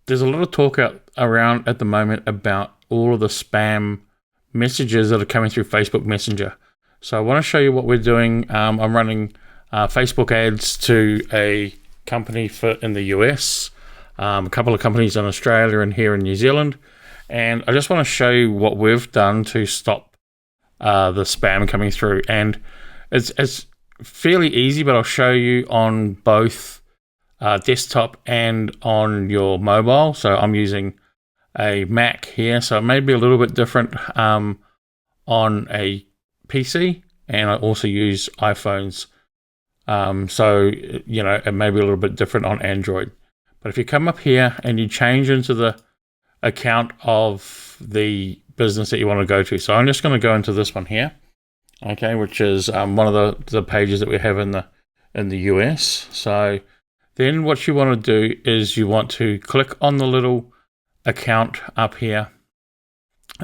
there's a lot of talk around at the moment about all of the spam messages that are coming through Facebook Messenger. So I want to show you what we're doing. I'm running Facebook ads to a company in the US, a couple of companies in Australia and here in New Zealand. And I just want to show you what we've done to stop the spam coming through. And it's fairly easy, but I'll show you on both desktop and on your mobile. So I'm using a Mac here, so it may be a little bit different on a PC, and I also use iPhones. So, you know, it may be a little bit different on Android. But if you come up here and you change into the account of the business that you want to go to. So I'm just going to go into this one here, okay, which is one of the pages that we have in the US. So then what you want to do is you want to click on the little account up here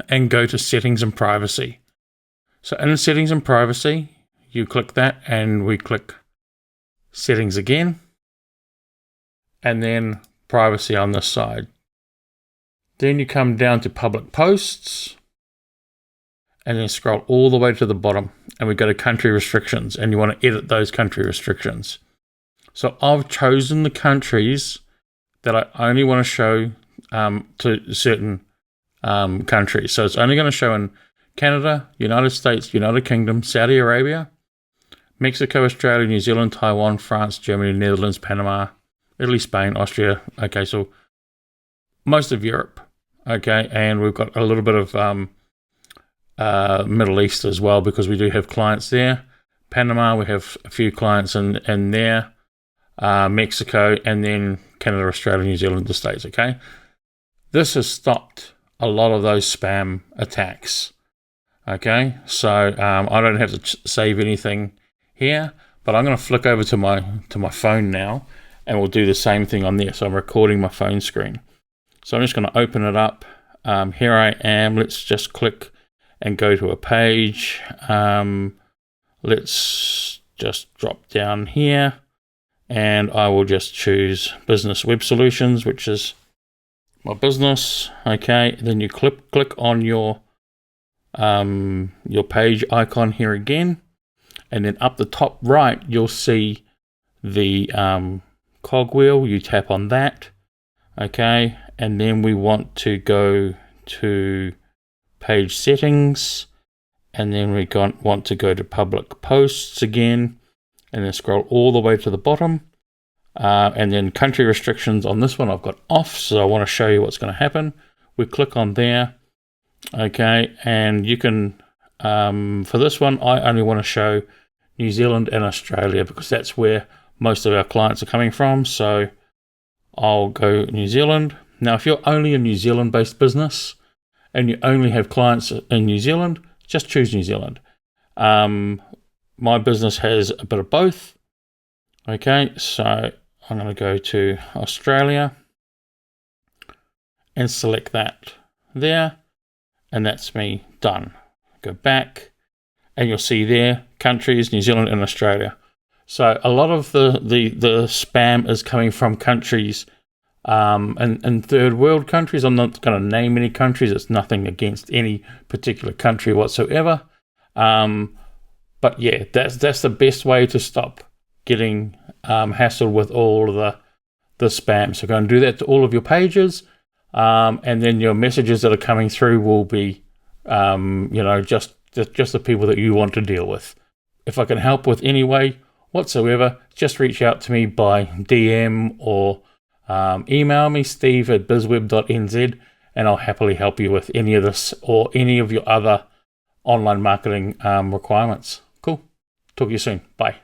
and go to settings and privacy. So in settings and privacy, you click that and we click settings again, and then privacy on this side. Then you come down to public posts and then scroll all the way to the bottom and we go to country restrictions, and you want to edit those country restrictions. So I've chosen the countries that I only want to show to certain countries. So it's only going to show in Canada, United States, United Kingdom, Saudi Arabia, Mexico, Australia, New Zealand, Taiwan, France, Germany, Netherlands, Panama, Italy, Spain, Austria. Okay, so most of Europe. Okay, and we've got a little bit of Middle East as well, because we do have clients there. Panama, we have a few clients in there. Mexico, and then Canada, Australia, New Zealand, the States. Okay, this has stopped a lot of those spam attacks. Okay, so I don't have to save anything here, but I'm going to flick over to my phone now, and we'll do the same thing on there. So I'm recording my phone screen. So I'm just going to open it up. Here I am. Let's just click and go to a page. Let's just drop down here, and I will just choose Business Web Solutions, which is my business. Okay, then you click on your page icon here again, and then up the top right you'll see the cogwheel. You tap on that, okay, and then we want to go to page settings, and then we want to go to public posts again, and then scroll all the way to the bottom, and then country restrictions on this one I've got off, so I want to show you what's going to happen. We click on there, okay, and you can for this one I only want to show New Zealand and Australia because that's where most of our clients are coming from. So I'll go New Zealand. Now if you're only a New Zealand based business and you only have clients in New Zealand, just choose New Zealand. My business has a bit of both. Okay, so I'm going to go to Australia and select that there, and that's me done. Go back and you'll see there countries, New Zealand and Australia. So a lot of the spam is coming from countries and third world countries. I'm not going to name any countries. It's nothing against any particular country whatsoever. But yeah, that's the best way to stop getting hassled with all of the spam. So go and do that to all of your pages, and then your messages that are coming through will be, just the people that you want to deal with. If I can help with any way whatsoever, just reach out to me by DM or email me, steve@bizweb.nz, and I'll happily help you with any of this or any of your other online marketing requirements. Cool. Talk to you soon. Bye.